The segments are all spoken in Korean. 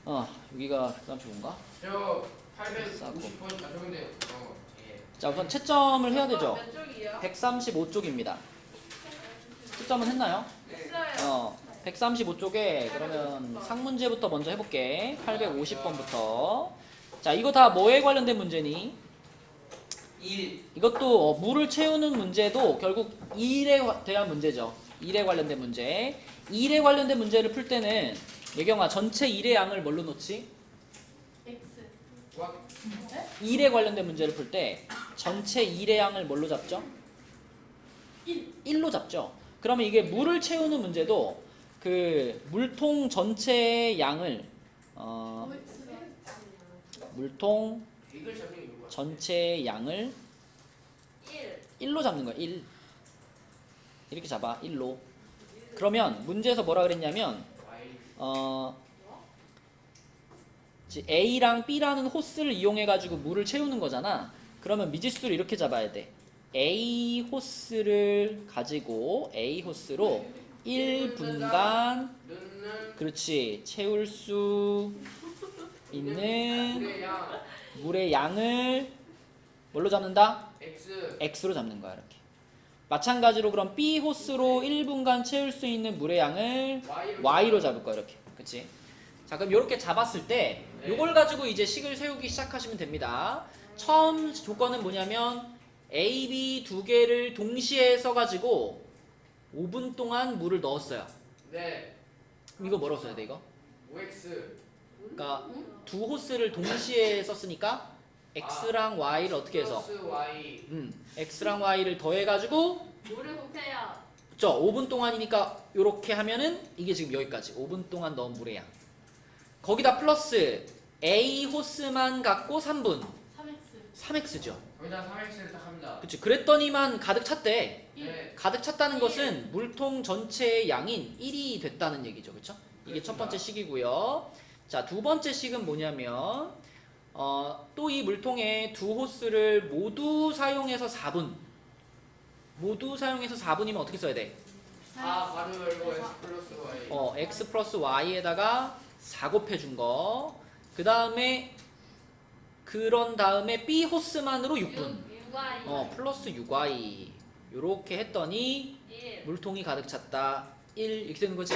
여기가 135인가? 저 850번 적용돼요. 예. 자, 우선 채점을 해야 되죠. 몇 쪽이요? 135쪽입니다. 채점은 했나요? 했어요. 135쪽에 그러면 상문제부터 먼저 해볼게. 850번부터. 자, 이거 다 뭐에 관련된 문제니? 1. 이것도 물을 채우는 문제도 결국 일에 대한 문제죠. 일에 관련된 문제. 일에 관련된 문제를 풀 때는 예경아 전체 일의 양을 뭘로 놓지? X. 와. 일에 관련된 문제를 풀 때 전체 일의 양을 뭘로 잡죠? 1로 잡죠. 그러면 이게 물을 채우는 문제도 그 물통 전체의 양을 물통 이걸 잡는 게 이유가. 전체의 양을 1. 1로 잡는 거야. 1. 이렇게 잡아. 1로. 그러면 문제에서 뭐라 그랬냐면 Y. A랑 B라는 호스를 이용해 가지고 물을 채우는 거잖아. 그러면 미지수를 이렇게 잡아야 돼. A 호스를 가지고 A 호스로 1분간 넣는 그렇지. 채울 수 있는 물의 양 물의 양을 뭘로 잡는다? X. X로 잡는 거야. 이렇게. 마찬가지로 그럼 B 호스로 1분간 채울 수 있는 물의 양을 Y로 잡을 거야. 이렇게. 그치? 자, 그럼 이렇게 잡았을 때 이걸 가지고 이제 식을 세우기 시작하시면 됩니다. 처음 조건은 뭐냐면 A, B 두 개를 동시에 써가지고 5분 동안 물을 넣었어요. 네. 그럼 이거 뭐라고 써야 돼 이거? OX. 그러니까 두 호스를 동시에 썼으니까 X랑 Y를 어떻게 해서? 플러스 Y. X랑 Y를 더해가지고 물을 곱해요. 그쵸? 5분 동안이니까 이렇게 하면은 이게 지금 여기까지 5분 동안 넣은 물의 양. 거기다 플러스 A 호스만 갖고 3분 3X. 3X죠. 거기다 3X를 딱 합니다. 그치? 그랬더니만 가득 찼대. 네. 가득 찼다는 것은 물통 전체의 양인 1이 됐다는 얘기죠. 그쵸? 이게 첫 번째 식이고요. 자, 두 번째 식은 뭐냐면 또 이 물통에 두 호스를 모두 사용해서 4분. 모두 사용해서 4분이면 어떻게 써야 돼? 바로 열고 X 플러스 Y. X 플러스 Y에다가 4 곱해준 거. 그런 다음에 B 호스만으로 6분. 6Y. 플러스 6Y. 요렇게 했더니 1. 물통이 가득 찼다. 1 이렇게 되는 거지?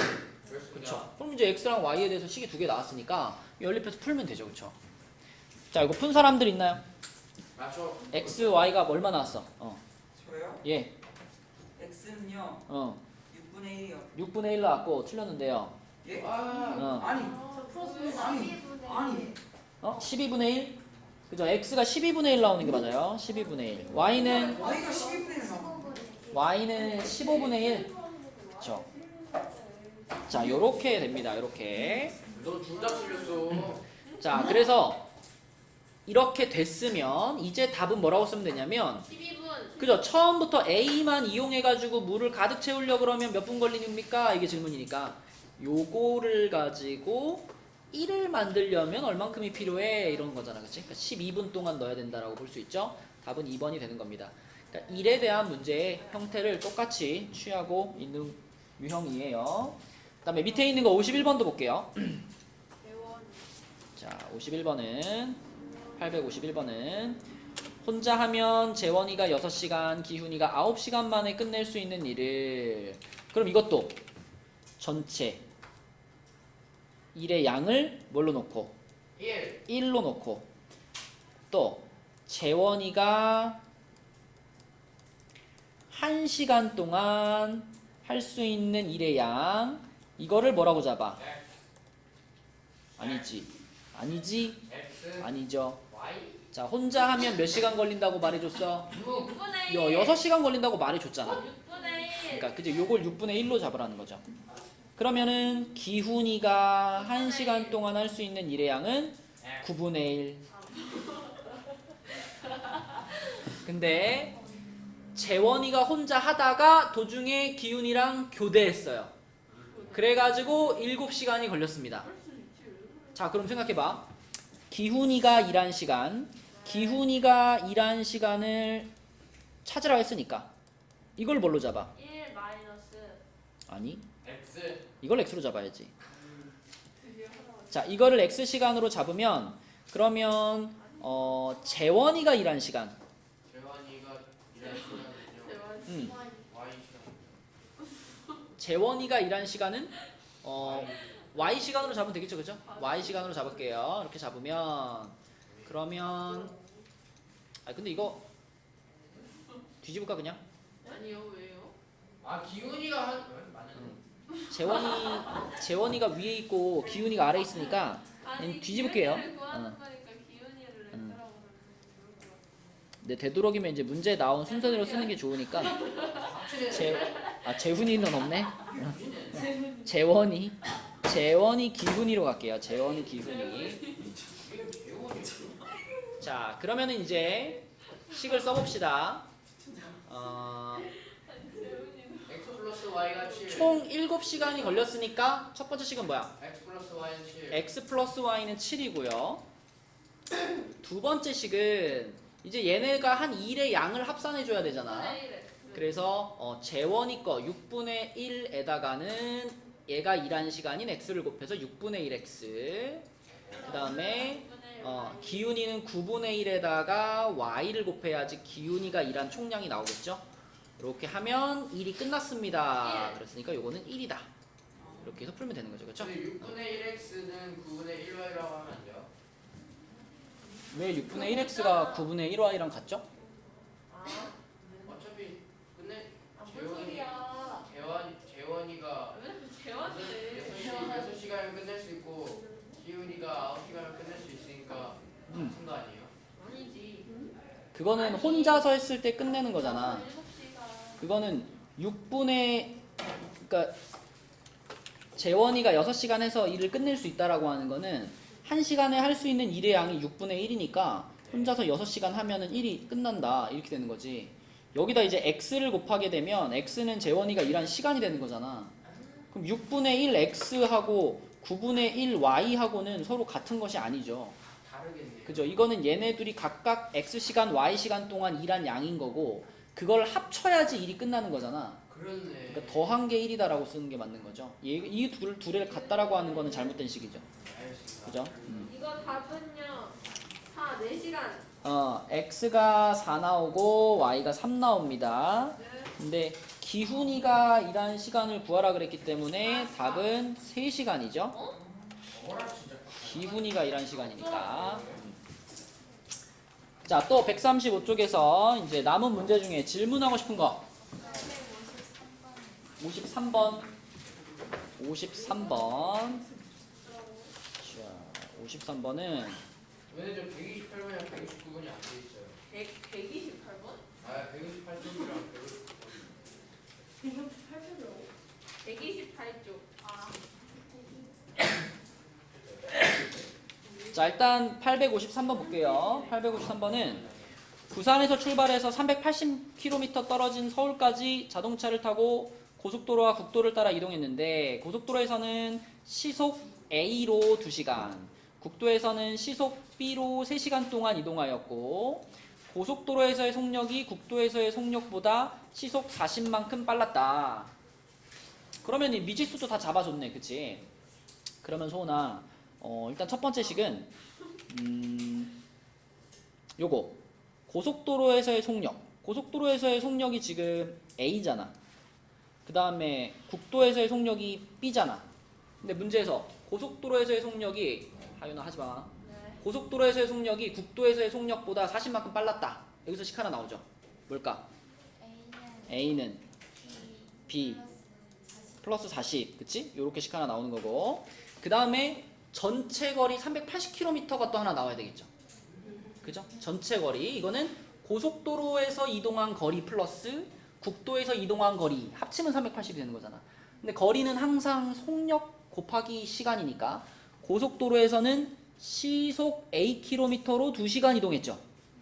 그렇습니다. 그쵸. 그럼 이제 X랑 Y에 대해서 식이 두 개 나왔으니까 연립해서 풀면 되죠. 그쵸? 자, 이거 푼 사람들 있나요? 맞죠? X, Y가 얼마 나왔어? 저요? 예. X는요 6분의 1이요. 6분의 1 나왔고 틀렸는데요. 예? 아. 아니 저 플러스 아니 12분의 1? 그죠? X가 12분의 1 나오는 게 맞아요. 12분의 1. Y는 Y가 12분의 1 나와. Y는 15분의 1. 그쵸? 자, 요렇게 됩니다. 요렇게. 너 둘 다 틀렸어. 자, 그래서 이렇게 됐으면 이제 답은 뭐라고 쓰면 되냐면 12분. 그죠? 처음부터 A만 이용해가지고 물을 가득 채우려고 그러면 몇 분 걸리니까 이게 질문이니까 요거를 가지고 1을 만들려면 얼만큼이 필요해? 이런 거잖아. 그치? 그러니까 12분 동안 넣어야 된다라고 볼 수 있죠? 답은 2번이 되는 겁니다. 그러니까 1에 대한 문제의 형태를 똑같이 취하고 있는 유형이에요. 그 다음에 밑에 있는 거 51번도 볼게요. 자, 51번은 851번은 혼자 하면 재원이가 6시간, 기훈이가 9시간 만에 끝낼 수 있는 일을. 그럼 이것도 전체 일의 양을 뭘로 놓고 1. 1로 놓고 또 재원이가 1시간 동안 할 수 있는 일의 양 이거를 뭐라고 잡아? 아니지. X. 아니죠. Y. 자, 혼자 하면 몇 시간 걸린다고 말해줬어? 6분의 1. 6시간 걸린다고 말해줬잖아. 6분의 1. 그러니까 그죠? 요걸 6분의 1로 잡으라는 거죠. 그러면은 기훈이가 1시간 동안 할 수 있는 일의 양은 9분의 1. 근데 재원이가 혼자 하다가 도중에 기훈이랑 교대했어요. 그래가지고 7시간이 걸렸습니다. 자, 그럼 생각해봐. 기훈이가 일한 시간을 찾으라 했으니까 이걸 뭘로 잡아? 1 마이너스. 아니, X. 이걸 x로 잡아야지. 자, 이거를 x 시간으로 잡으면 그러면 재원이가 일한 시간. 재환이가 일할 시간은요. 음. Y 시간. 재원이가 일한 시간은 y 시간으로 잡으면 되겠죠, 그죠? y 시간으로 잡을게요. 이렇게 잡으면 그러면 근데 이거 뒤집을까 그냥? 아니요 왜요? 아 기훈이가 맞는. 재원이가 위에 있고 기훈이가 아래에 있으니까 뒤집을게요. 기훈이를 구하는 거니까 기훈이를 렉터라고 그러면 근데 되도록이면 이제 문제 나온 순서대로 쓰는 게 좋으니까 재훈이는 없네. 재원이 기훈이로 갈게요. 재원이 기훈이. 자, 그러면은 이제 식을 써봅시다. X 플러스 Y가 7. 총 7시간이 걸렸으니까 첫 번째 식은 뭐야? X 플러스 Y는 7. x 플러스 y는 7이고요. 두 번째 식은 이제 얘네가 한 1의 양을 합산해줘야 되잖아. 그래서 재원이 거 6분의 1에다가는 얘가 일한 시간인 x를 곱해서 6분의 1x. 그 다음에 기훈이는 9분의 1에다가 y를 곱해야지 기훈이가 일한 총량이 나오겠죠. 이렇게 하면 1이 끝났습니다. 그랬으니까 요거는 1이다. 이렇게 해서 풀면 되는 거죠, 그렇죠? 6분의 1x는 9분의 1y라고 하면 안 돼요? 왜 6분의 1x가 9분의 1y랑 같죠? 어차피 끝내 뭔 소리야? 재원이가 재원이래. 6시간을 끝낼 수 있고 기훈이가 9시간을 끝낼 수 있으니까 같은 거 아니에요? 아니지. 그거는 혼자서 했을 때 끝내는 거잖아. 7시간. 그거는 6분의 그러니까 재원이가 6시간 해서 일을 끝낼 수 있다라고 하는 거는 1시간에 할 수 있는 일의 양이 6분의 1이니까 혼자서 6시간 하면은 1이 끝난다. 이렇게 되는 거지. 여기다 이제 x를 곱하게 되면 x는 재원이가 일한 시간이 되는 거잖아. 그럼 6분의 1 x하고 9분의 1 y하고는 서로 같은 것이 아니죠. 다르겠네요. 그죠? 이거는 얘네들이 각각 x시간 y시간 동안 일한 양인 거고 그걸 합쳐야지 일이 끝나는 거잖아. 그렇네. 그러니까 더한 게 1이다라고 쓰는 게 맞는 거죠. 이 둘을 같다라고 하는 거는 잘못된 식이죠. 알겠습니다. 그죠? 이거 답은요. 4시간. x가 4 나오고 y가 3 나옵니다. 근데 기훈이가 일한 시간을 구하라 그랬기 때문에 답은 3시간이죠. 뭐라 진짜. 기훈이가 일한 시간이니까. 자, 또 135쪽에서 이제 남은 문제 중에 질문하고 싶은 거. 53번. 53번. 자, 53번은 근데 저 128번이랑 129번이 안 돼 있어요. 128번? 아, 128쪽이랑 129번. 128쪽이라고? 128쪽. 아. 자, 일단 853번 볼게요. 853번은 부산에서 출발해서 380km 떨어진 서울까지 자동차를 타고 고속도로와 국도를 따라 이동했는데 고속도로에서는 시속 A로 2시간, 국도에서는 시속 B로 3시간 동안 이동하였고 고속도로에서의 속력이 국도에서의 속력보다 시속 40만큼 빨랐다. 그러면 이 미지수도 다 잡아줬네, 그치? 그러면 소은아, 일단 첫 번째 식은 요거 고속도로에서의 속력. 고속도로에서의 속력이 지금 A잖아. 그 다음에 국도에서의 속력이 B잖아. 근데 문제에서 고속도로에서의 속력이 하윤아 하지마. 네. 고속도로에서의 속력이 국도에서의 속력보다 40만큼 빨랐다. 여기서 식 하나 나오죠. 뭘까? A는 B 플러스 40. 그치? 요렇게 식 하나 나오는 거고. 그 다음에 전체 거리 380km가 또 하나 나와야 되겠죠. 그죠? 전체 거리. 이거는 고속도로에서 이동한 거리 플러스 국도에서 이동한 거리 합치면 380이 되는 거잖아. 근데 거리는 항상 속력 곱하기 시간이니까 고속도로에서는 시속 Akm로 2시간 이동했죠.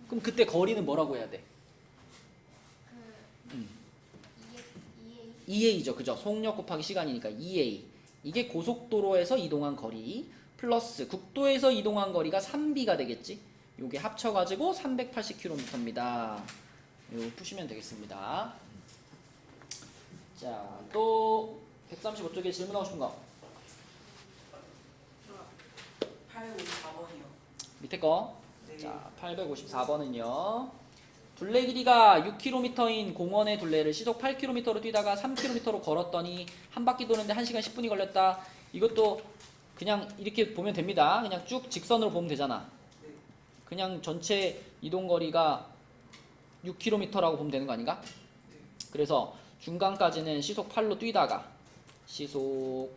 그럼 그때 거리는 뭐라고 해야 돼? 2A죠. 그죠? 속력 곱하기 시간이니까 2A. 이게 고속도로에서 이동한 거리 플러스 국도에서 이동한 거리가 3B가 되겠지. 요게 합쳐가지고 380km입니다. 요거 푸시면 되겠습니다. 자, 또 135쪽에 질문하고 싶은 거. 밑에 거. 네. 자, 854번은요. 둘레 길이가 6km인 공원의 둘레를 시속 8km로 뛰다가 3km로 걸었더니 한 바퀴 도는데 1시간 10분이 걸렸다. 이것도 그냥 이렇게 보면 됩니다. 그냥 쭉 직선으로 보면 되잖아. 네. 그냥 전체 이동 거리가 6km라고 보면 되는 거 아닌가? 그래서 중간까지는 시속 8로 뛰다가 시속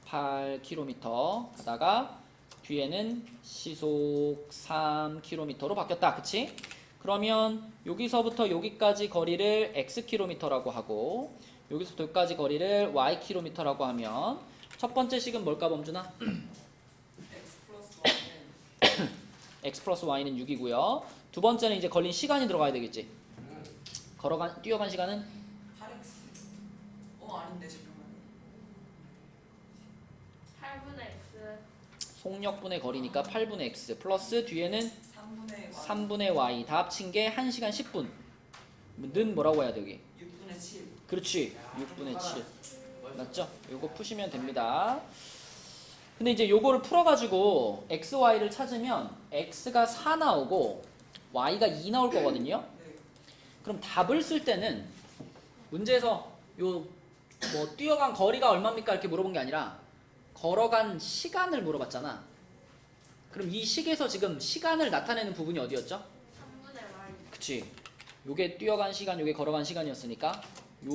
8km 가다가 뒤에는 시속 3km로 바뀌었다. 그치? 그러면 여기서부터 여기까지 거리를 xkm라고 하고 여기서부터 여기까지 거리를 ykm라고 하면 첫 번째 식은 뭘까 범준아? x 플러스 y는 6이고요. 두 번째는 이제 걸린 시간이 들어가야 되겠지. 뛰어간 시간은 8x. 아닌데 잠깐만. 8분의 x. 속력분의 거리니까 8분의 x 플러스 뒤에는 3분의 3분의 y 다 합친 게 1시간 10분. 는 뭐라고 해야 돼 여기? 6분의 7. 그렇지. 6분의 7. 맞죠? 요거 푸시면 됩니다. 근데 이제 요거를 풀어가지고 x, y를 찾으면 x가 4 나오고 y가 2 나올 거거든요. 네. 그럼 답을 쓸 때는 문제에서 요 뭐 뛰어간 거리가 얼마입니까 이렇게 물어본 게 아니라 걸어간 시간을 물어봤잖아. 그럼 이 식에서 지금 시간을 나타내는 부분이 어디였죠? 3분의 y. 그치. 요게 뛰어간 시간, 요게 걸어간 시간이었으니까 요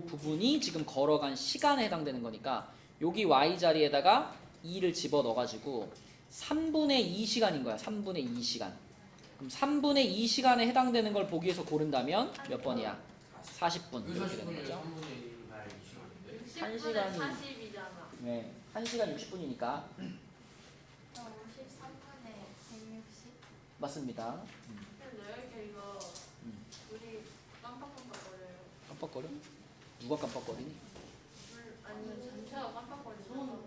부분이 지금 걸어간 시간에 해당되는 거니까 여기 y 자리에다가 2를 집어 넣어가지고 3분의 2시간인 거야. 3분의 2시간. 그럼 3분의 2시간에 해당되는 걸 보기 위해서 고른다면 몇 번이야? 40분 이렇게 되는 거죠. 60분의 시간이- 40이잖아. 네, 1시간 60분이니까 53분의 160. 맞습니다. 근데 왜 이렇게 이거 우리 깜빡깜빡거려요? 깜빡거려? 누가 깜빡거리니? 아니면 전체가 깜빡거리죠?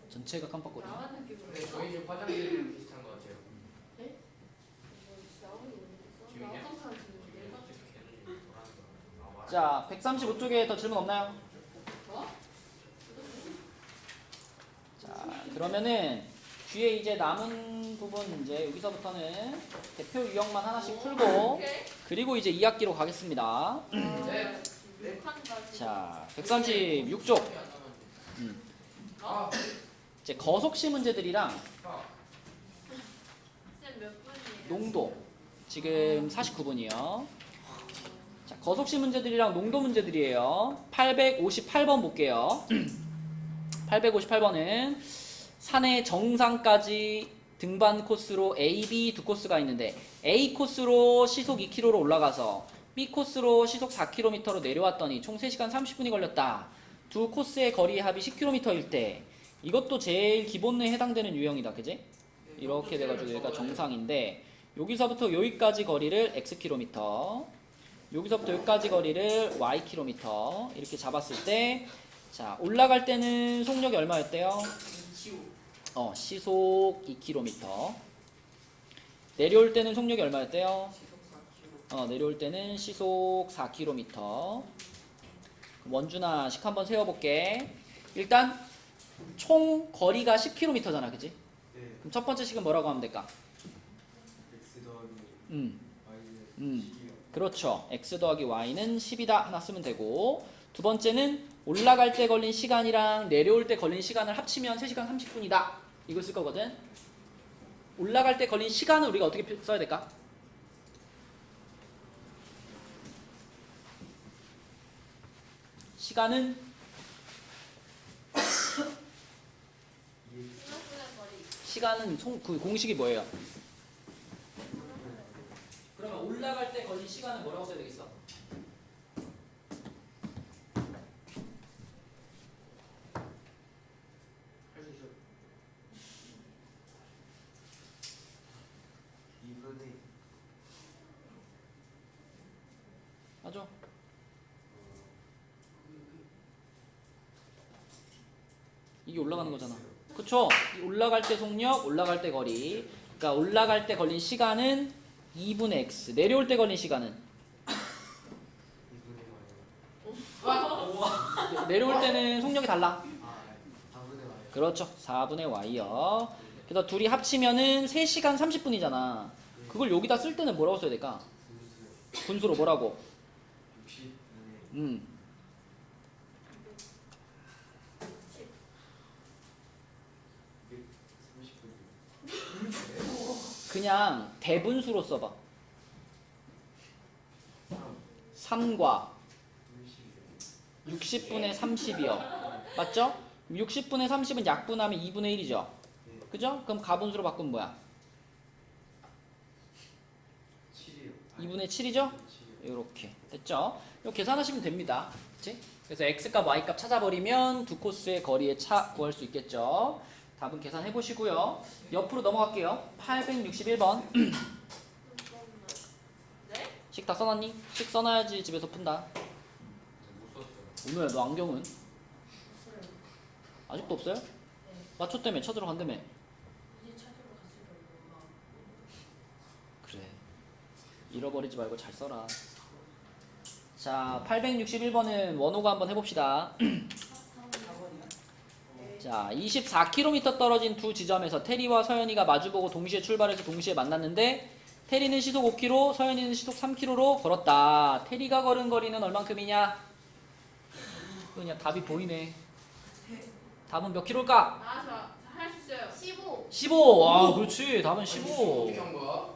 전체가 깜빡거리니? 나만 느끼고 근데 저희 집 화장실이랑 비슷한 것 같아요. 자, 135쪽에 더 질문 없나요? 자, 그러면은 뒤에 이제 남은 부분 이제 여기서부터는 대표 유형만 하나씩 풀고 그리고 이제 2학기로 가겠습니다. 네. 자, 136쪽 아, 이제 거속시 문제들이랑 쌤몇 분이에요? 농도 지금 49분이요. 자, 거속시 문제들이랑 농도 문제들이에요. 858번 볼게요. 858번은 산의 정상까지 등반 코스로 A, B 두 코스가 있는데 A 코스로 시속 2km로 올라가서 B 코스로 시속 4km로 내려왔더니 총 3시간 30분이 걸렸다. 두 코스의 거리의 합이 10km일 때 이것도 제일 기본에 해당되는 유형이다. 그지? 이렇게 돼가지고 여기가 정상인데 여기서부터 여기까지 거리를 xkm 여기서부터 여기까지 거리를 ykm 이렇게 잡았을 때 자, 올라갈 때는 속력이 얼마였대요? 시속 2km. 내려올 때는 속력이 얼마였대요? 시속 4km. 내려올 때는 시속 4km. 원준아, 식 한번 세워볼게. 일단 총 거리가 10km잖아, 그지? 네. 그럼 첫 번째 식은 뭐라고 하면 될까? X 더하기 Y는 그렇죠. x 더하기 y는 10이다 하나 쓰면 되고 두 번째는 올라갈 때 걸린 시간이랑 내려올 때 걸린 시간을 합치면 3시간 30분이다. 이걸 쓸 거거든. 올라갈 때 걸린 시간은 우리가 어떻게 써야 될까? 시간은 그 공식이 뭐예요? 그러면 올라갈 때 걸린 시간은 뭐라고 써야 되겠어? 할 수 있어. 2분의 맞아. 이게 올라가는 거잖아. 그쵸? 이 올라갈 때 속력, 올라갈 때 거리. 그러니까 올라갈 때 걸린 시간은 2분의 x. 내려올 때 걸린 시간은 2분의 Y 내려올 때는 속력이 달라. 4분의 Y 그렇죠. 4분의 y요. 그래서 둘이 합치면은 3시간 30분이잖아. 그걸 여기다 쓸 때는 뭐라고 써야 될까? 분수로 뭐라고? 60. 음. 그냥 대분수로 써봐. 3과 60분의 30이요. 맞죠? 60분의 30은 약분하면 2분의 1이죠. 그죠? 그럼 가분수로 바꾸면 뭐야? 7이요. 2분의 7이죠? 이렇게 됐죠? 이거 계산하시면 됩니다. 그치? 그래서 x값 y값 찾아버리면 두 코스의 거리의 차 구할 수 있겠죠? 답은 계산해 보시고요. 옆으로 넘어갈게요. 861번. 네? 식 다 써놨니? 식 써놔야지 집에서 푼다. 못 썼어요. 오늘 너 안경은? 아직도 없어요? 맞췄다며 쳐들어간다며. 그래. 잃어버리지 말고 잘 써라. 자, 861번은 원호가 한번 해봅시다. 4번이요? 자, 24km 떨어진 두 지점에서 태리와 서연이가 마주보고 동시에 출발해서 동시에 만났는데 태리는 시속 5km, 서연이는 시속 3km로 걸었다. 태리가 걸은 거리는 얼만큼이냐? 그냥 답이 보이네. 답은 몇 킬로일까? 할 수 있어요. 15. 15. 와, 그렇지. 답은 어떻게 15. 한 거야?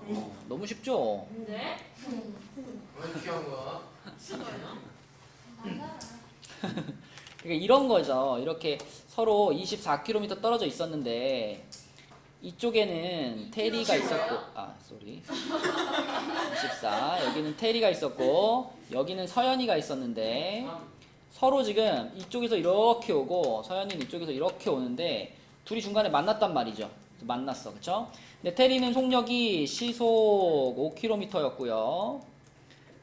너무 쉽죠? 네? 어떻게 한 거야? 싫어요? 그러니까 이런 거죠. 이렇게 서로 24km 떨어져 있었는데 이쪽에는 테리가 있었고, 쏘리. 24. 여기는 테리가 있었고 여기는 서연이가 있었는데 서로 지금 이쪽에서 이렇게 오고 서연이는 이쪽에서 이렇게 오는데 둘이 중간에 만났단 말이죠. 만났어. 그쵸? 근데 테리는 속력이 시속 5km였고요.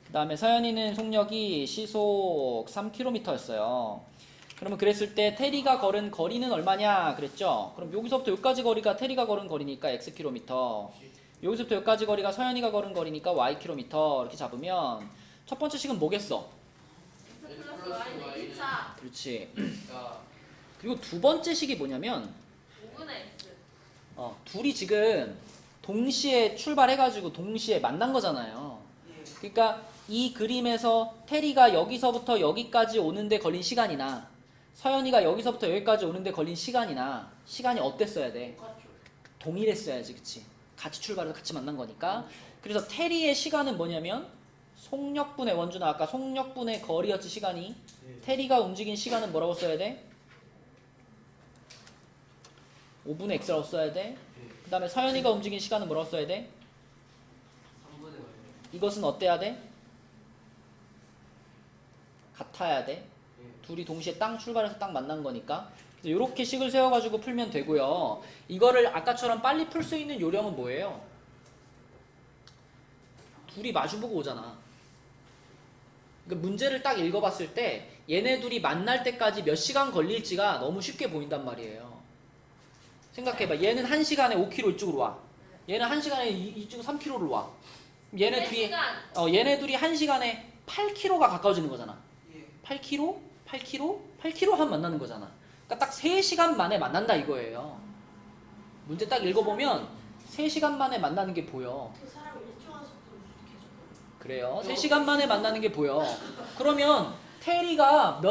그 다음에 서연이는 속력이 시속 3km였어요. 그러면 그랬을 때 테리가 걸은 거리는 얼마냐 그랬죠? 그럼 여기서부터 여기까지 거리가 테리가 걸은 거리니까 xkm, 여기서부터 여기까지 거리가 서연이가 걸은 거리니까ykm 이렇게 잡으면 첫 번째 식은 뭐겠어? X 플러스 Y는 2차. 그렇지. 자, 그리고 두 번째 식이 뭐냐면 5분의 X. 둘이 지금 동시에 출발해가지고 동시에 만난 거잖아요. 예. 그러니까 이 그림에서 테리가 여기서부터 여기까지 오는데 걸린 시간이나 서연이가 여기서부터 여기까지 오는데 걸린 시간이나 시간이 어땠어야 돼? 동일했어야지. 그치? 같이 출발해서 같이 만난 거니까. 그래서 테리의 시간은 뭐냐면 속력분의 원준아 아까 속력분의 거리였지 시간이. 테리가 움직인 시간은 뭐라고 써야 돼? 5분의 x라고 써야 돼. 그 다음에 서연이가 움직인 시간은 뭐라고 써야 돼? 3분의 y. 이것은 어때야 돼? 같아야 돼. 둘이 동시에 땅 출발해서 딱 만난 거니까. 그래서 이렇게 식을 세워가지고 풀면 되고요. 이거를 아까처럼 빨리 풀 수 있는 요령은 뭐예요? 둘이 마주보고 오잖아. 그러니까 문제를 딱 읽어봤을 때 얘네 둘이 만날 때까지 몇 시간 걸릴지가 너무 쉽게 보인단 말이에요. 생각해봐. 얘는 1시간에 5km 이쪽으로 와. 얘는 1시간에 이쪽 3km로 와. 얘네 둘이 얘네 둘이 1시간에 8km가 가까워지는 거잖아. 예. 8km? 8km? 8km 하면 만나는 거잖아. 그러니까 딱 3시간 만에 만난다 이거예요. 문제 딱 읽어보면 3시간 만에 만나는 게 보여. 그 사람 일정한 속도로 계속. 그래요. 3시간 만에 만나는 게 보여. 그러면 테리가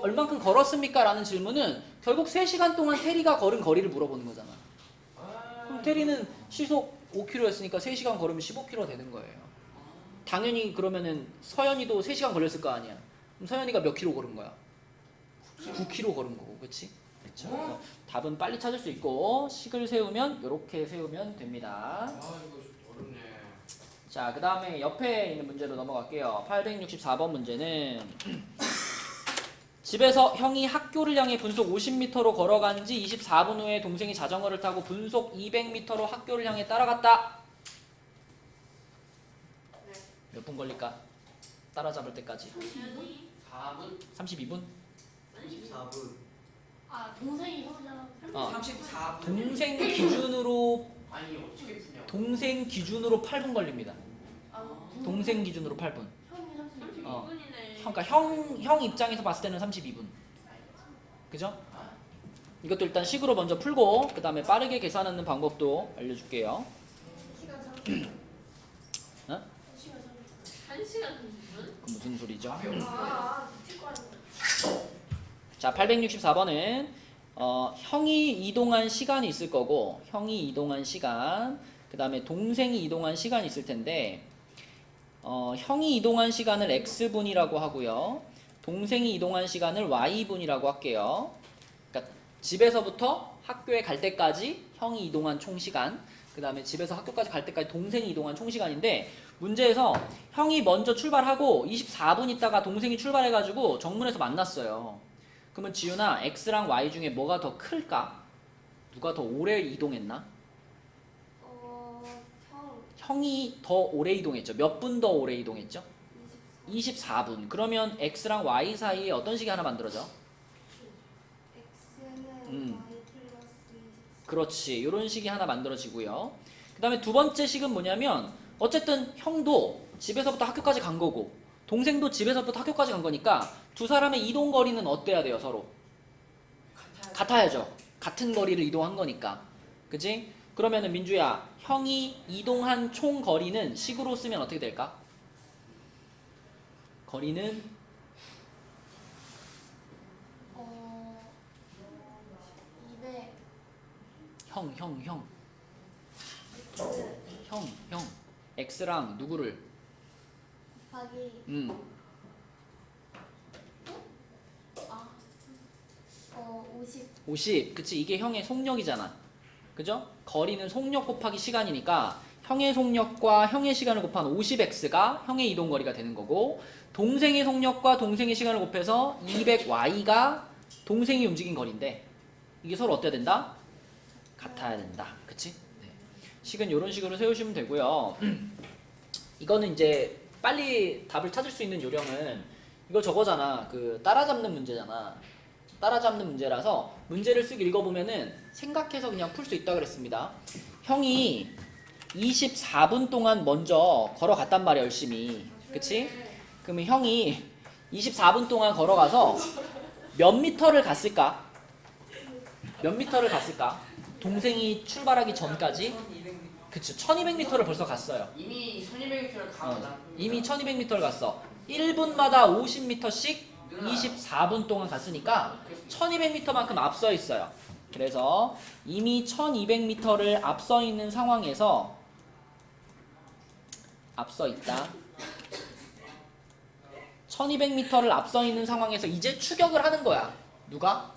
얼만큼 걸었습니까? 라는 질문은 결국 3시간 동안 테리가 걸은 거리를 물어보는 거잖아. 그럼 테리는 시속 5km였으니까 3시간 걸으면 15km 되는 거예요. 당연히 그러면은 서연이도 3시간 걸렸을 거 아니야. 그럼 서연이가 몇 킬로 걸은 거야? 9km 걸은 거고, 그렇지? 그렇죠. 그래서 답은 빨리 찾을 수 있고 식을 세우면 이렇게 세우면 됩니다. 아 이거 어렵네. 자, 그 다음에 옆에 있는 문제로 넘어갈게요. 864번 문제는 집에서 형이 학교를 향해 분속 50m로 걸어간 지 24분 후에 동생이 자전거를 타고 분속 200m로 학교를 향해 따라갔다. 몇 분 걸릴까? 따라잡을 때까지. 4분? 32분? 14분. 아 동생이 형이잖아. 34분. 동생 기준으로 아니 어떻게 푸냐고. 동생 기준으로 8분 걸립니다. 동생 기준으로 8분. 형이 32분이네. 그러니까 형 입장에서 봤을 때는 32분. 그죠? 이것도 일단 식으로 먼저 풀고 그 다음에 빠르게 계산하는 방법도 알려줄게요. 1시간 30분. 어? 1시간 30분. 1시간 30분? 그 무슨 소리죠? 티과. 자, 864번은 형이 이동한 시간이 있을 거고 형이 이동한 시간 그 다음에 동생이 이동한 시간이 있을 텐데 형이 이동한 시간을 x분이라고 하고요. 동생이 이동한 시간을 y분이라고 할게요. 그러니까 집에서부터 학교에 갈 때까지 형이 이동한 총 시간 그 다음에 집에서 학교까지 갈 때까지 동생이 이동한 총 시간인데 문제에서 형이 먼저 출발하고 24분 있다가 동생이 출발해가지고 정문에서 만났어요. 그러면 지윤아 x랑 y 중에 뭐가 더 클까? 누가 더 오래 이동했나? 형. 형이 더 오래 이동했죠. 몇 분 더 오래 이동했죠? 24분. 그러면 x랑 y 사이에 어떤 식이 하나 만들어져? X는 Y 플러스 24. 그렇지. 이런 식이 하나 만들어지고요. 그 다음에 두 번째 식은 뭐냐면 어쨌든 형도 집에서부터 학교까지 간 거고 동생도 집에서부터 학교까지 간 거니까 두 사람의 이동 거리는 어때야 돼요? 서로 같아야죠. 같은 거리를 이동한 거니까. 그치? 그러면은 민주야 형이 이동한 총 거리는 식으로 쓰면 어떻게 될까? 거리는 200. 형 x랑 누구를 곱하기 50. 50 그치 이게 형의 속력이잖아 그죠? 거리는 속력 곱하기 시간이니까 형의 속력과 형의 시간을 곱한 50x가 형의 이동거리가 되는 거고 동생의 속력과 동생의 시간을 곱해서 200y가 동생이 움직인 거리인데 이게 서로 어때야 된다? 같아야 된다 그치? 네. 식은 이런 식으로 세우시면 되고요. 이거는 이제 빨리 답을 찾을 수 있는 요령은 이거 저거잖아 그 따라잡는 문제잖아 따라잡는 문제라서 문제를 쓱 읽어보면은 생각해서 그냥 풀 수 있다 그랬습니다. 형이 24분 동안 먼저 걸어갔단 말이야 열심히 그치? 그러면 형이 24분 동안 걸어가서 몇 미터를 갔을까? 몇 미터를 갔을까? 동생이 출발하기 전까지 1200m. 그치 1200m를 벌써 갔어요. 이미 1200m를 가고 난 이미 1200m를 갔어. 1분마다 50m씩 24분 동안 갔으니까 1200m만큼 앞서 있어요. 그래서 이미 1200m를 앞서 있는 상황에서 앞서 있다. 1200m를 앞서 있는 상황에서 이제 추격을 하는 거야. 누가?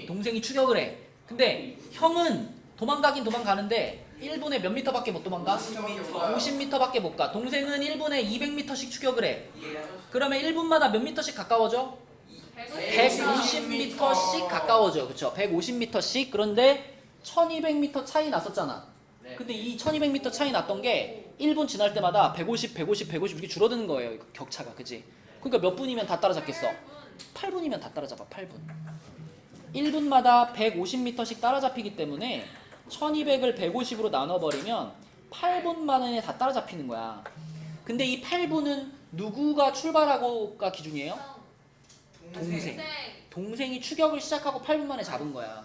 동생이 추격을 해. 근데 형은 도망가긴 도망가는데 1분에 몇 미터밖에 못 도망가? 50m밖에 못 가. 동생은 1분에 200m씩 추격을 해. 그러면 1분마다 몇 미터씩 가까워져? 150m씩 가까워져. 그쵸? 150m씩. 그런데 1200m 차이 났었잖아. 근데 이 1200m 차이 났던 게 1분 지날 때마다 150 이렇게 줄어드는 거예요. 격차가. 그치? 그러니까 몇 분이면 다 따라잡겠어? 8분이면 다 따라잡아. 8분. 1분마다 150m씩 따라잡히기 때문에 1200을 150으로 나눠버리면 8분 만에 다 따라잡히는 거야. 근데 이 8분은 누구가 출발하고가 기준이에요? 동생. 동생이 추격을 시작하고 8분 만에 잡은 거야.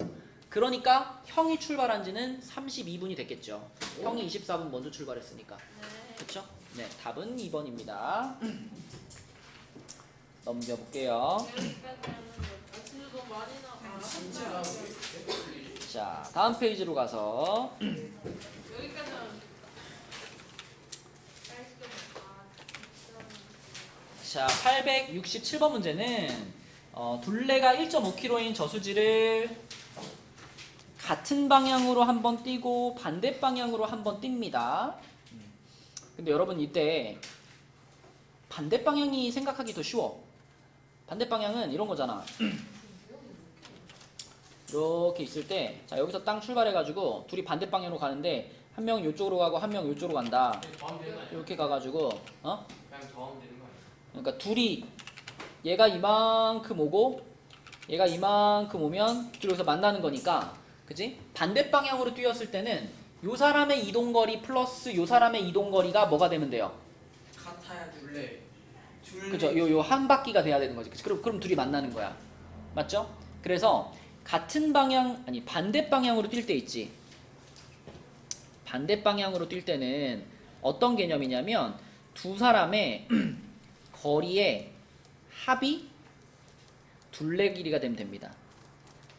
그러니까 형이 출발한 지는 32분이 됐겠죠. 형이 24분 먼저 출발했으니까. 그쵸? 네, 답은 2번입니다. 넘겨볼게요. 너무 많이 나와. 진짜 자, 다음 페이지로 가서 여기까지는 자, 867번 문제는 둘레가 1.5km인 저수지를 같은 방향으로 한번 뛰고 반대 방향으로 한번 뜁니다. 근데 여러분 이때 반대 방향이 생각하기 더 쉬워. 반대 방향은 이런 거잖아. 이렇게 있을 때, 자 여기서 땅 출발해가지고 둘이 반대 방향으로 가는데 한 명은 이쪽으로 가고 한 명은 이쪽으로 간다. 더하면 되는 거 아니야? 이렇게 가가지고 그냥 더하면 되는 거 아니야? 그러니까 둘이 얘가 이만큼 오고 얘가 이만큼 오면 둘이 여기서 만나는 거니까 그치? 반대 방향으로 뛰었을 때는 요 사람의 이동거리 플러스 요 사람의 이동거리가 뭐가 되면 돼요? 같아야 돼. 둘레 그죠? 요 한 바퀴가 돼야 되는 거지. 그치? 그럼 둘이 만나는 거야. 맞죠? 그래서 같은 방향 아니 반대 방향으로 뛸 때 있지. 반대 방향으로 뛸 때는 어떤 개념이냐면 두 사람의 거리의 합이 둘레 길이가 되면 됩니다.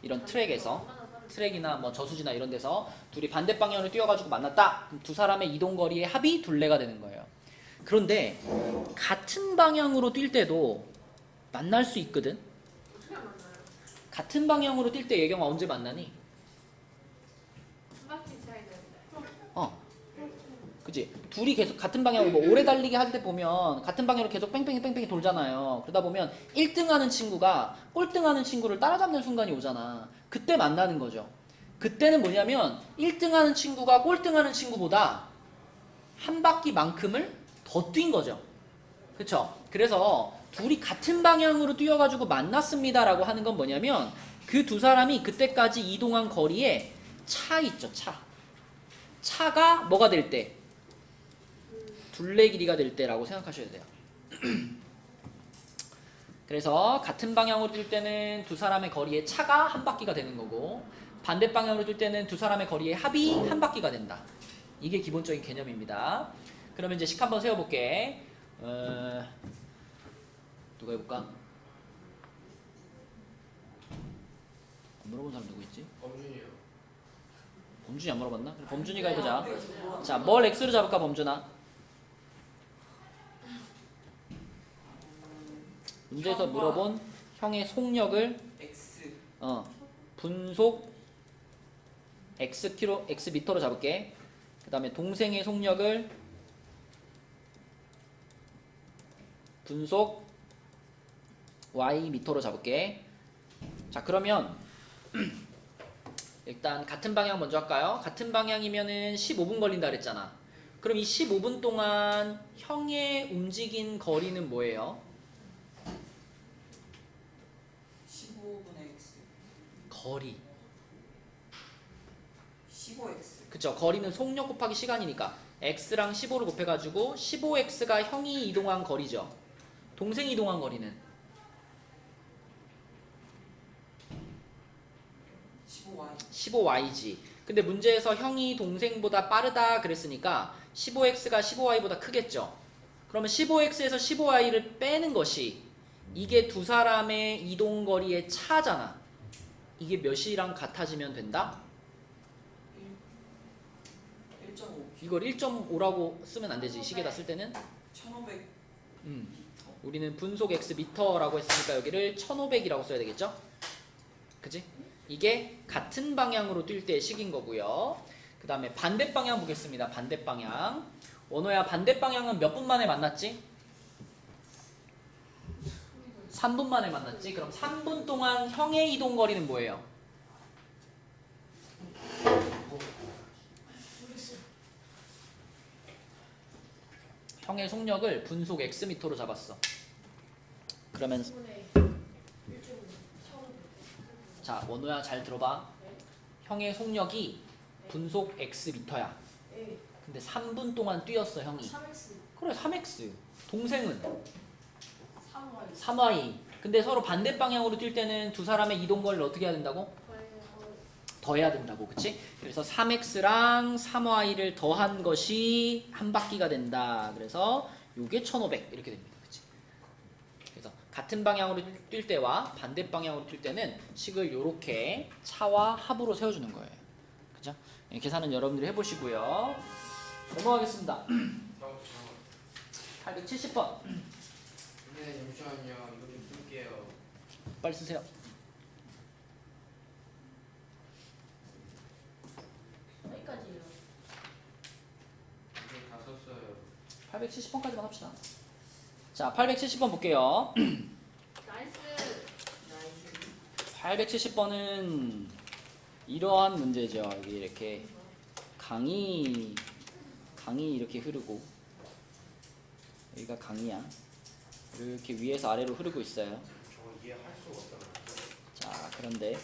이런 트랙에서 트랙이나 뭐 저수지나 이런 데서 둘이 반대 방향으로 뛰어가지고 만났다. 그럼 두 사람의 이동 거리의 합이 둘레가 되는 거예요. 그런데 같은 방향으로 뛸 때도 만날 수 있거든. 어떻게 만나요? 같은 방향으로 뛸 때 예경아 언제 만나니? 한 바퀴 차이 나는데. 그치? 둘이 계속 같은 방향으로 뭐 오래 달리기 할 때 보면 같은 방향으로 계속 뺑뺑이 돌잖아요. 그러다 보면 1등 하는 친구가 꼴등 하는 친구를 따라잡는 순간이 오잖아. 그때 만나는 거죠. 그때는 뭐냐면 1등 하는 친구가 꼴등 하는 친구보다 한 바퀴만큼을 더 뛴 거죠. 그쵸? 그래서 둘이 같은 방향으로 뛰어가지고 만났습니다라고 하는 건 뭐냐면 그 두 사람이 그때까지 이동한 거리에 차 있죠, 차. 차가 뭐가 될 때? 둘레 길이가 될 때라고 생각하셔야 돼요. 그래서 같은 방향으로 뛸 때는 두 사람의 거리의 차가 한 바퀴가 되는 거고 반대 방향으로 뛸 때는 두 사람의 거리의 합이 한 바퀴가 된다. 이게 기본적인 개념입니다. 그러면 이제 식 한번 세워볼게. 누가 해볼까? 물어본 사람 누구 있지? 범준이요. 범준이 안 물어봤나? 그럼 범준이가 해보자. 자, 뭘 x로 잡을까 범준아? 문제에서 물어본 형의 속력을 X 분속 x 미터로 잡을게. 그 다음에 동생의 속력을 분속 y 미터로 잡을게. 자, 그러면 일단 같은 방향 먼저 할까요? 같은 방향이면은 15분 걸린다 그랬잖아. 그럼 이 15분 동안 형의 움직인 거리는 뭐예요? 15분의 X 거리. 15X 그쵸? 거리는 속력 곱하기 시간이니까 x랑 15를 곱해가지고 15x가 형이 이동한 거리죠. 동생이 이동한 거리는 15Y 15y지. 근데 문제에서 형이 동생보다 빠르다 그랬으니까 15x가 15y보다 크겠죠. 그러면 15x에서 15y를 빼는 것이 이게 두 사람의 이동 거리의 차잖아. 이게 몇이랑 같아지면 된다? 1.5 이걸 1.5라고 쓰면 안 되지. 식에다 쓸 때는 1500 우리는 분속 x 미터라고 했으니까 여기를 1500이라고 써야 되겠죠? 그치? 이게 같은 방향으로 뛸 때의 식인 거고요. 그 다음에 반대 방향 보겠습니다. 반대 방향. 원호야, 반대 방향은 몇 분 만에 만났지? 3분 만에 만났지? 그럼 3분 동안 형의 이동 거리는 뭐예요? 형의 속력을 분속 x미터로 잡았어. 그러면 자, 원호야 잘 들어봐. 형의 속력이 분속 x미터야. 근데 3분 동안 뛰었어, 형이. 3x 그래, 3x. 동생은 3y 3y. 근데 서로 반대 방향으로 뛸 때는 두 사람의 이동 거리를 어떻게 해야 된다고? 더해야 된다고, 그치? 그래서 3x랑 3y를 더한 것이 한 바퀴가 된다. 그래서 요게 1500 이렇게 됩니다, 그치? 그래서 같은 방향으로 뛸 때와 반대 방향으로 뛸 때는 식을 요렇게 차와 합으로 세워주는 거예요, 그죠? 계산은 여러분들이 해보시고요. 넘어가겠습니다. 870번 네, 잠시만요. 이거 좀 쓸게요. 빨리 쓰세요. 여기까지예요. 이거 다 썼어요. 870번까지만 합시다. 자, 870번 볼게요. 나이스. 870번은 이러한 문제죠. 여기 이렇게 강이 이렇게 흐르고 여기가 강이야. 이렇게 위에서 아래로 흐르고 있어요. 저거 이해할 수가 없잖아요. 자, 그런데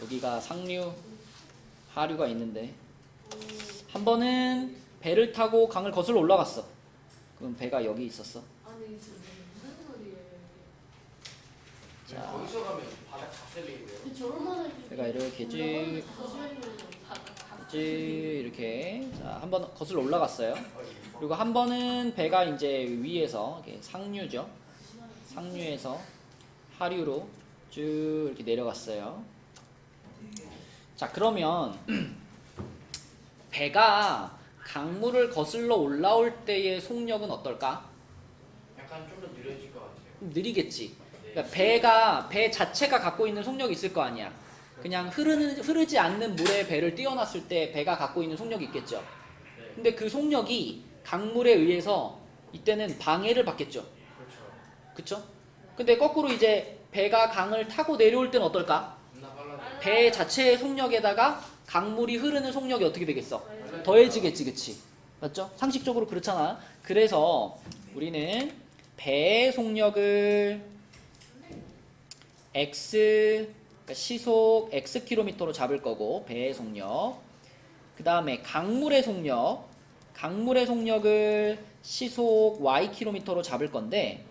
여기가 상류, 하류가 있는데 한 번은 배를 타고 강을 거슬러 올라갔어. 그럼 배가 여기 있었어. 아니 지금 무슨 소리예요? 자. 거기서 가면 바닥 다 쓸리고요. 그 저런만 배가 이렇게 쭉 이렇게 자, 한 번 거슬러 올라갔어요. 그리고 한 번은 배가 이제 위에서 이렇게 상류죠. 상류에서 하류로 쭉 이렇게 내려갔어요. 자, 그러면 배가 강물을 거슬러 올라올 때의 속력은 어떨까? 약간 좀 더 느려질 것 같아요. 느리겠지. 그러니까 배 자체가 갖고 있는 속력이 있을 거 아니야. 그냥 흐르지 않는 물에 배를 띄워놨을 때 배가 갖고 있는 속력이 있겠죠. 네. 근데 그 속력이 강물에 의해서 이때는 방해를 받겠죠. 그렇죠. 그쵸? 근데 거꾸로 이제 배가 강을 타고 내려올 때는 어떨까? 겁나 빨라져. 배 자체의 속력에다가 강물이 흐르는 속력이 어떻게 되겠어? 더해지겠지, 그치? 맞죠? 상식적으로 그렇잖아. 그래서 우리는 배의 속력을 x, 그러니까 시속 xkm로 잡을 거고, 배의 속력. 그 다음에 강물의 속력을 시속ykm로 잡을 건데,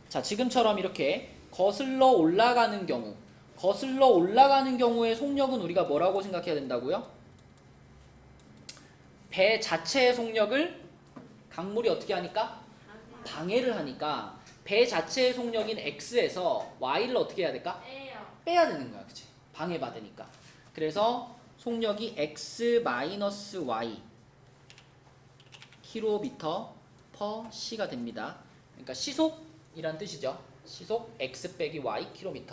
자, 지금처럼 이렇게 거슬러 올라가는 경우의 속력은 우리가 뭐라고 생각해야 된다고요? 배 자체의 속력을 강물이 어떻게 하니까? 방해를 하니까 배 자체의 속력인 x에서 y를 어떻게 해야 될까? 빼야 되는 거야, 그치? 방해받으니까. 그래서 속력이 x-y km/c가 됩니다. 그러니까 시속이란 뜻이죠. 시속 x 빼기 y km.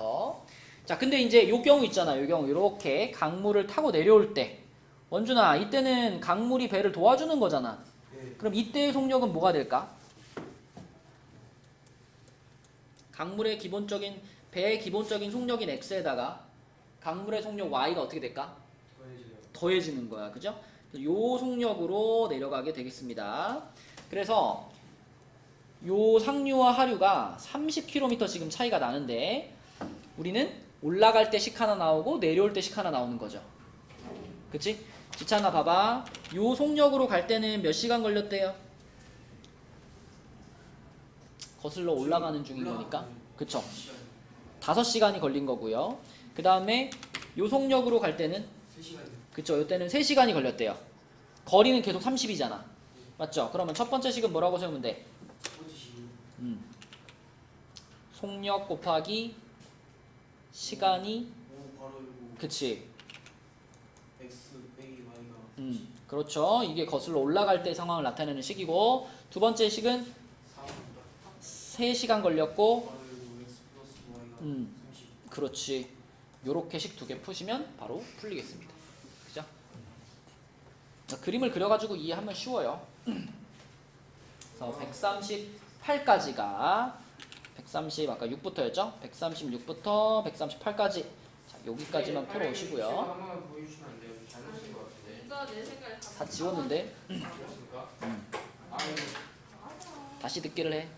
자, 근데 이제 요 경우 있잖아. 요 경우 이렇게 강물을 타고 내려올 때, 원준아, 이때는 강물이 배를 도와주는 거잖아. 그럼 이때의 속력은 뭐가 될까? 강물의 기본적인 배의 기본적인 속력인 x에다가 강물의 속력 y가 어떻게 될까? 더해지는 거야, 그죠? 요 속력으로 내려가게 되겠습니다. 그래서 요 상류와 하류가 30km 지금 차이가 나는데 우리는 올라갈 때 식 하나 나오고 내려올 때 식 하나 나오는 거죠. 그치? 지찬아 봐봐. 요 속력으로 갈 때는 몇 시간 걸렸대요? 거슬러 올라가는 중인 거니까. 그쵸? 5시간이 걸린 거고요. 그 다음에 요 속력으로 갈 때는 3시간이요. 그쵸? 요때는 3시간이 걸렸대요. 거리는 계속 30이잖아. 맞죠? 그러면 첫 번째 식은 뭐라고 세우면 돼? 속력 곱하기 시간이 그치? X 빼기 Y가 그렇죠. 이게 거슬러 올라갈 때 상황을 나타내는 식이고, 두 번째 식은 3시간 걸렸고, X 플러스 Y가 30. 그렇지. 요렇게 식 2개 푸시면 바로 풀리겠습니다. 그죠? 자, 그림을 그려가지고 이해하면 쉬워요. 그래서 138까지가 130 아까 6부터였죠? 136부터 138까지. 자, 여기까지만 풀어오시고요. 한 번만 보여주시면 안 돼요? 잘못 쓴것 같은데. 이거 내 생각에 다 지웠는데 그렇습니까? 다시 듣기를 해.